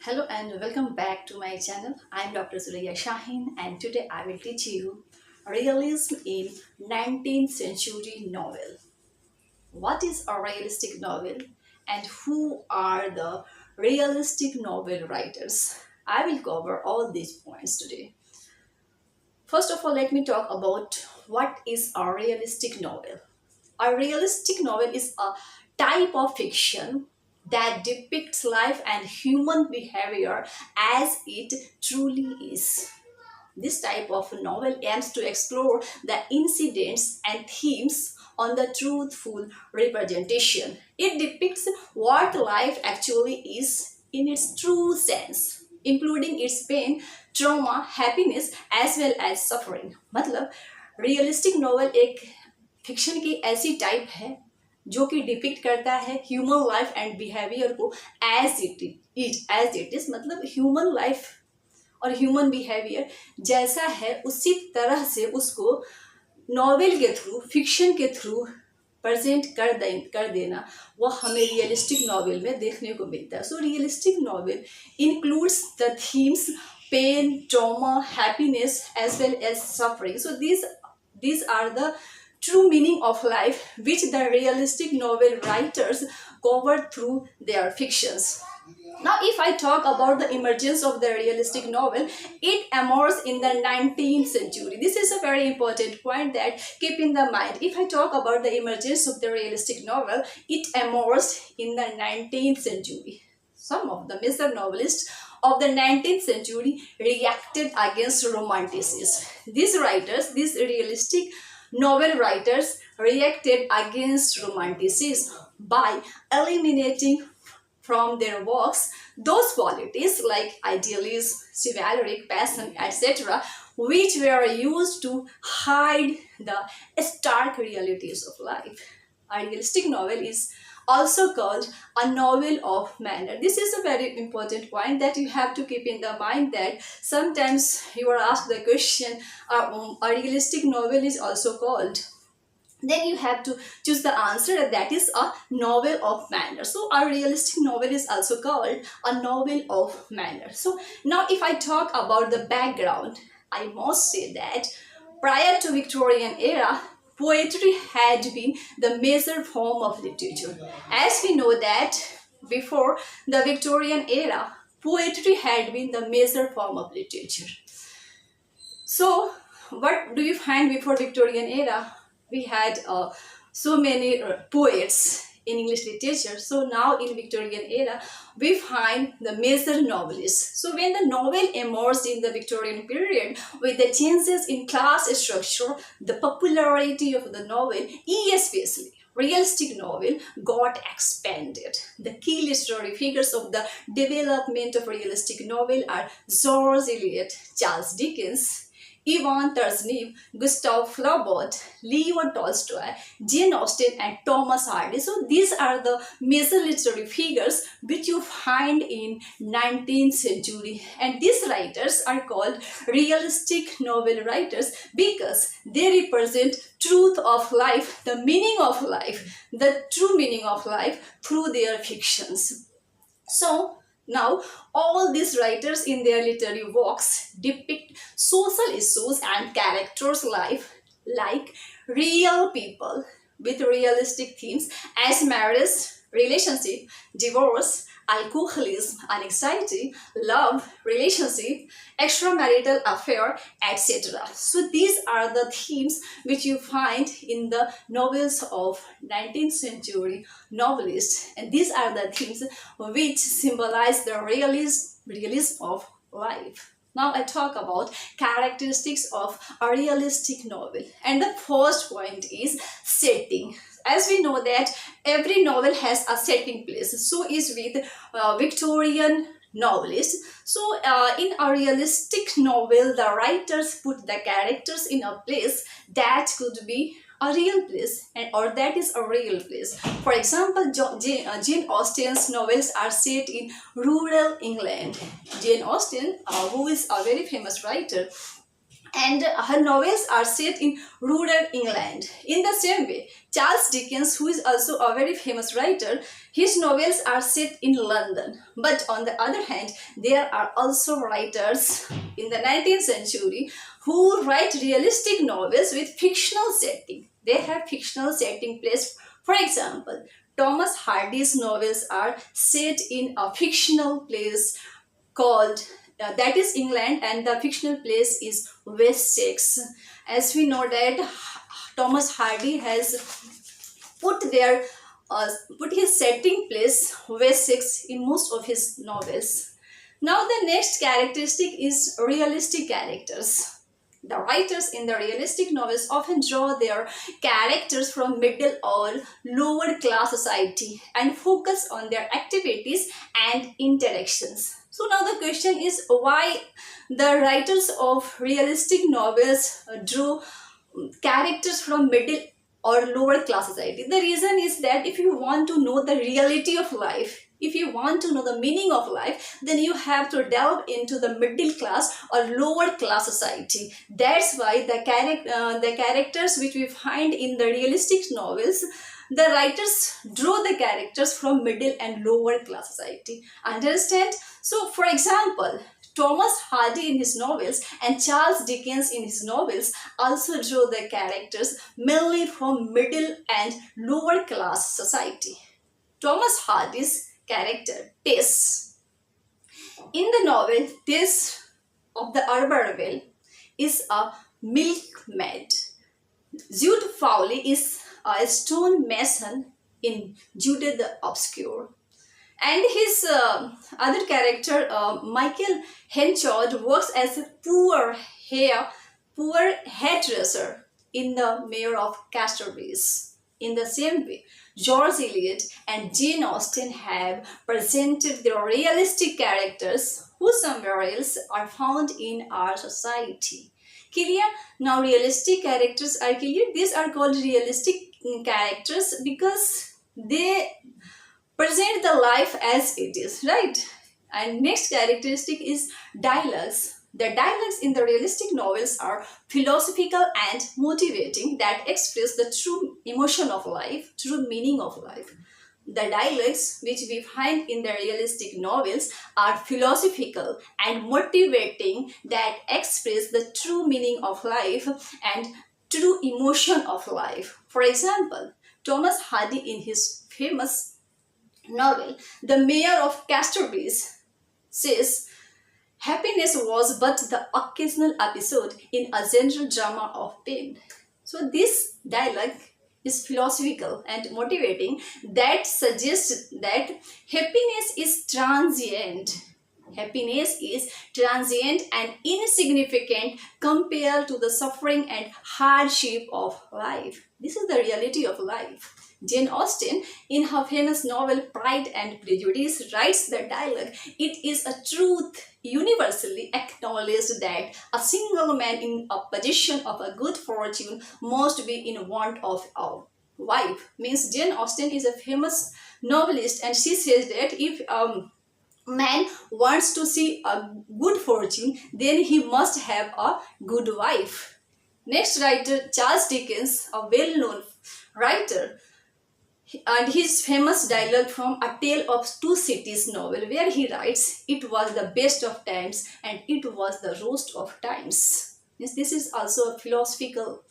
Hello and welcome back to my channel. I am Dr. Suraiya Shahin and today I will teach you realism in 19th century novel. What is a realistic novel and who are the realistic novel writers? I will cover all these points today. First of all, let me talk about what is a realistic novel. A realistic novel is a type of fiction that depicts life and human behavior as it truly is. This type of novel aims to explore the incidents and themes on the truthful representation. It depicts what life actually is in its true sense, including its pain, trauma, happiness as well as suffering. मतलब realistic novel एक fiction की ऐसी type है जो कि depict करता है human life and behaviour को एज इट इज मतलब ह्यूमन लाइफ और ह्यूमन बिहेवियर जैसा है उसी तरह से उसको नॉवेल के थ्रू फिक्शन के थ्रू प्रेजेंट कर देना वो हमें रियलिस्टिक नॉवेल में देखने को मिलता है. सो realistic novel includes the themes pain, trauma, happiness as well as suffering. So these are the true meaning of life which the realistic novel writers cover through their fictions. Now if I talk about the emergence of the realistic novel, it emerged in the 19th century. This is a very important point that keep in the mind. If I talk about the emergence of the realistic novel, it emerged in the 19th century. Some of the major novelists of the 19th century reacted against romanticism. These realistic novel writers reacted against romanticism by eliminating from their works those qualities like idealism, chivalric, passion, etc., which were used to hide the stark realities of life. A realistic novel is also called a novel of manner. This is a very important point that you have to keep in the mind, that sometimes you are asked the question, a realistic novel is also called, then you have to choose the answer, that is a novel of manner. So a realistic novel is also called a novel of manner. So now if I talk about the background, I must say that prior to Victorian era, poetry had been the major form of literature. As we know that before the Victorian era, poetry had been the major form of literature. So what do you find before Victorian era? We had so many poets in English literature. So now in Victorian era, we find the major novelists. So when the novel emerged in the Victorian period, with the changes in class structure, the popularity of the novel, especially realistic novel, got expanded. The key literary figures of the development of realistic novel are George Eliot, Charles Dickens, Ivan Turgenev, Gustav Flaubert, Leo Tolstoy, Jane Austen and Thomas Hardy. So these are the major literary figures which you find in 19th century, and these writers are called realistic novel writers because they represent truth of life, the meaning of life, the true meaning of life through their fictions. So now, all these writers in their literary works depict social issues and characters' life like real people with realistic themes as marriage, relationship, divorce, alcoholism, anxiety, love, relationship, extramarital affair, etc. So these are the themes which you find in the novels of 19th century novelists, and these are the themes which symbolize the realism of life. Now I talk about characteristics of a realistic novel, and the first point is setting. As we know that every novel has a setting place, so is with Victorian novelists. So in a realistic novel, the writers put the characters in a place that could be a real place or that is a real place. For example, Jane Austen's novels are set in rural England. Jane Austen, who is a very famous writer, and her novels are set in rural England. In the same way, Charles Dickens, who is also a very famous writer, his novels are set in London. But on the other hand, there are also writers in the 19th century who write realistic novels with fictional setting. They have fictional setting place. For example, Thomas Hardy's novels are set in a fictional place called that is England, and the fictional place is Wessex. As we know that Thomas Hardy has put their put his setting place Wessex in most of his novels. Now the next characteristic is realistic characters. The writers in the realistic novels often draw their characters from middle or lower class society and focus on their activities and interactions. So now the question is why the writers of realistic novels draw characters from middle or lower class society. The reason is that if you want to know the reality of life, if you want to know the meaning of life, then you have to delve into the middle class or lower class society. That's why the characters which we find in the realistic novels, the writers draw the characters from middle and lower class society. Understand? So for example, Thomas Hardy in his novels and Charles Dickens in his novels also draw the characters mainly from middle and lower class society. Thomas Hardy's character Tess. In the novel, Tess of the Arborville is a milkmaid. Jude Fowley is a stone mason in Jude the Obscure. And his other character, Michael Henchard, works as a poor hairdresser in the Mayor of Castorbees. In the same way, George Eliot and Jane Austen have presented their realistic characters who somewhere else are found in our society. Clear? Now realistic characters are clear. These are called realistic characters because they present the life as it is, right? And next characteristic is dialogues. The dialogues in the realistic novels are philosophical and motivating that express the true emotion of life, true meaning of life. The dialogues which we find in the realistic novels are philosophical and motivating that express the true meaning of life and true emotion of life. For example, Thomas Hardy in his famous novel, The Mayor of Castorbees, says, happiness was but the occasional episode in a general drama of pain. So this dialogue is philosophical and motivating that suggests that happiness is transient. Happiness is transient and insignificant compared to the suffering and hardship of life. This is the reality of life. Jane Austen, in her famous novel Pride and Prejudice, writes the dialogue, it is a truth universally acknowledged that a single man in a position of a good fortune must be in want of a wife. Means Jane Austen is a famous novelist and she says that if man wants to see a good fortune, then he must have a good wife. Next writer, Charles Dickens, a well-known writer, and his famous dialogue from A Tale of Two Cities novel, where he writes, it was the best of times and it was the worst of times. Yes, this is also a philosophical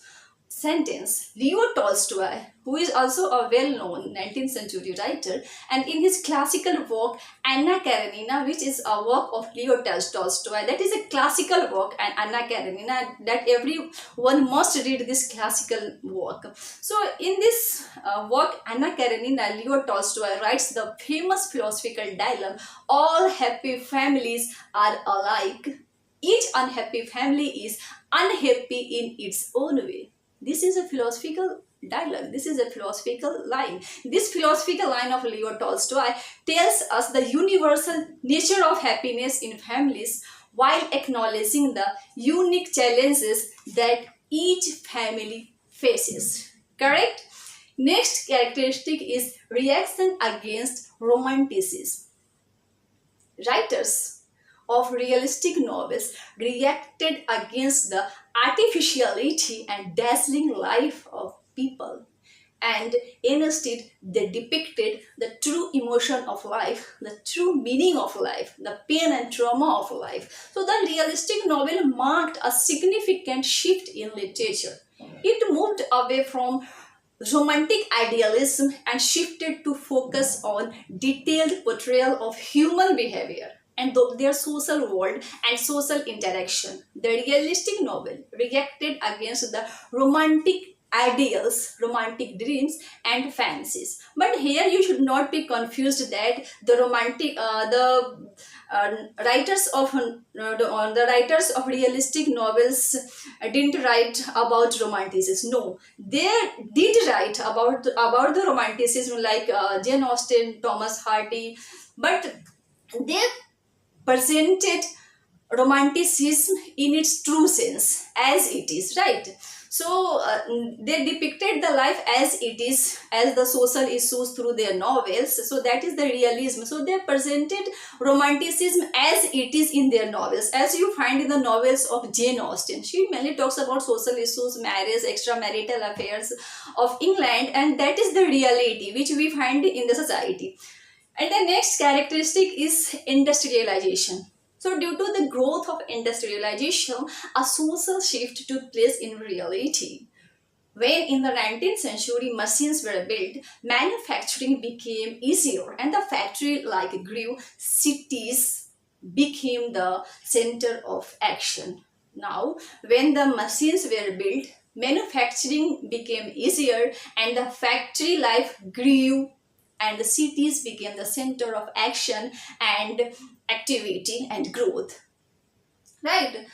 sentence. Leo Tolstoy, who is also a well-known 19th century writer, and in his classical work Anna Karenina, which is a work of Leo Tolstoy, that is a classical work, and Anna Karenina, that everyone must read this classical work. So in this work Anna Karenina, Leo Tolstoy writes the famous philosophical dialogue, all happy families are alike. Each unhappy family is unhappy in its own way. This is a philosophical dialogue. This is a philosophical line. This philosophical line of Leo Tolstoy tells us the universal nature of happiness in families while acknowledging the unique challenges that each family faces. Correct? Next characteristic is reaction against romanticism. Writers of realistic novels reacted against the artificiality and dazzling life of people. And instead, they depicted the true emotion of life, the true meaning of life, the pain and trauma of life. So the realistic novel marked a significant shift in literature. It moved away from romantic idealism and shifted to focus on detailed portrayal of human behavior and their social world and social interaction. The realistic novel reacted against the romantic ideals, romantic dreams, and fantasies. But here you should not be confused that the writers of realistic novels didn't write about romanticism. No, they did write about the romanticism, like Jane Austen, Thomas Hardy, but they presented romanticism in its true sense, as it is, right? So they depicted the life as it is, as the social issues through their novels. So that is the realism. So they presented romanticism as it is in their novels, as you find in the novels of Jane Austen. She mainly talks about social issues, marriage, extramarital affairs of England, and that is the reality which we find in the society. And the next characteristic is industrialization. So due to the growth of industrialization, a social shift took place in reality. When in the 19th century machines were built, manufacturing became easier and the factory like grew, cities became the center of action. Now, when the machines were built, manufacturing became easier and the factory life grew and the cities became the center of action and activity and growth, right?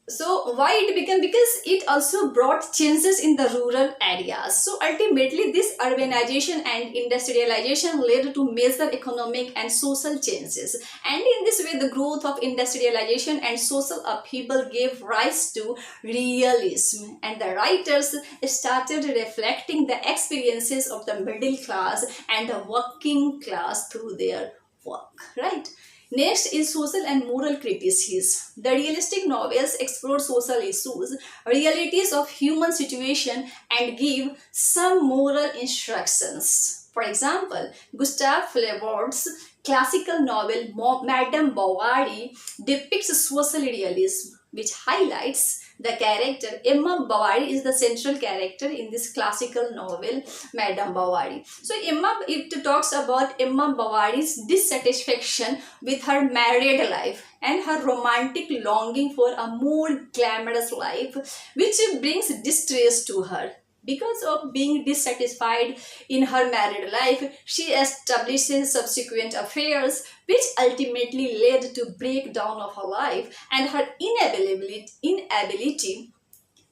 So why it became? Because it also brought changes in the rural areas. So ultimately this urbanization and industrialization led to major economic and social changes, and in this way the growth of industrialization and social upheaval gave rise to realism, and the writers started reflecting the experiences of the middle class and the working class through their work, right? Next is social and moral criticism. The realistic novels explore social issues, realities of human situation, and give some moral instructions. For example, Gustave Flaubert's classical novel Madame Bovary depicts social realism, which highlights the character. Emma Bovary is the central character in this classical novel Madame Bovary. So it talks about Emma Bovary's dissatisfaction with her married life and her romantic longing for a more glamorous life, which brings distress to her. Because of being dissatisfied in her married life, she establishes subsequent affairs, which ultimately led to breakdown of her life and her inability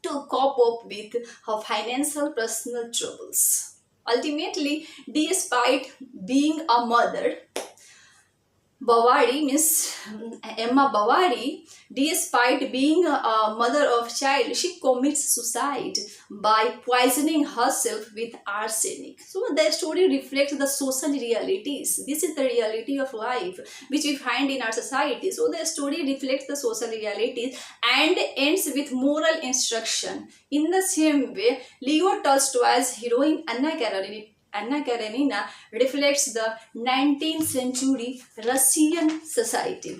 to cope up with her financial personal troubles. Ultimately, despite being a mother, Bovary, Miss Emma Bovary, despite being a mother of child, she commits suicide by poisoning herself with arsenic. So the story reflects the social realities. This is the reality of life which we find in our society. So the story reflects the social realities and ends with moral instruction. In the same way, Leo Tolstoy's heroine Anna Karenina reflects the 19th century Russian society.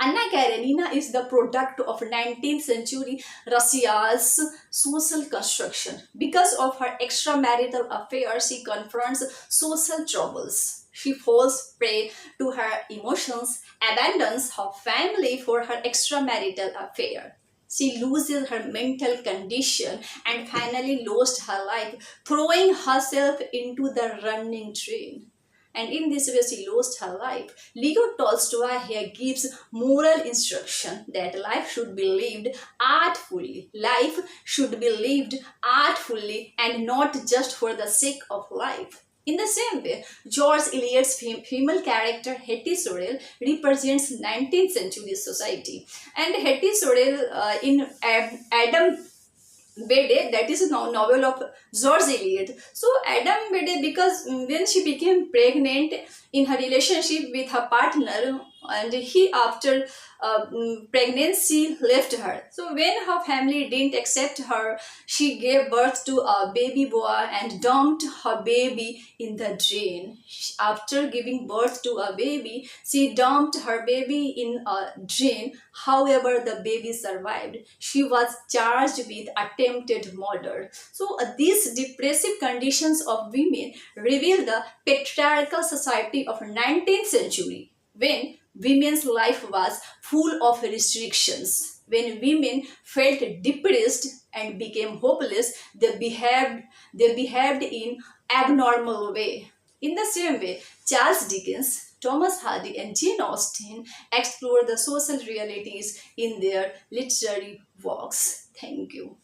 Anna Karenina is the product of 19th century Russia's social construction. Because of her extramarital affairs, she confronts social troubles. She falls prey to her emotions, abandons her family for her extramarital affair. She loses her mental condition and finally lost her life, throwing herself into the running train. And in this way, she lost her life. Leo Tolstoy here gives moral instruction that life should be lived artfully. Life should be lived artfully and not just for the sake of life. In the same way, George Eliot's female character Hetty Sorrel represents 19th century society. And Hetty Sorrel in Adam Bede, that is a novel of George Eliot. So Adam Bede, because when she became pregnant in her relationship with her partner, and he after pregnancy left her. So when her family didn't accept her, she gave birth to a baby boy and dumped her baby in the drain. After giving birth to a baby, she dumped her baby in a drain. However, the baby survived. She was charged with attempted murder. So these depressive conditions of women reveal the patriarchal society of 19th century, when women's life was full of restrictions. When women felt depressed and became hopeless, they behaved in abnormal way. In the same way, Charles Dickens, Thomas Hardy, and Jane Austen explored the social realities in their literary works. Thank you.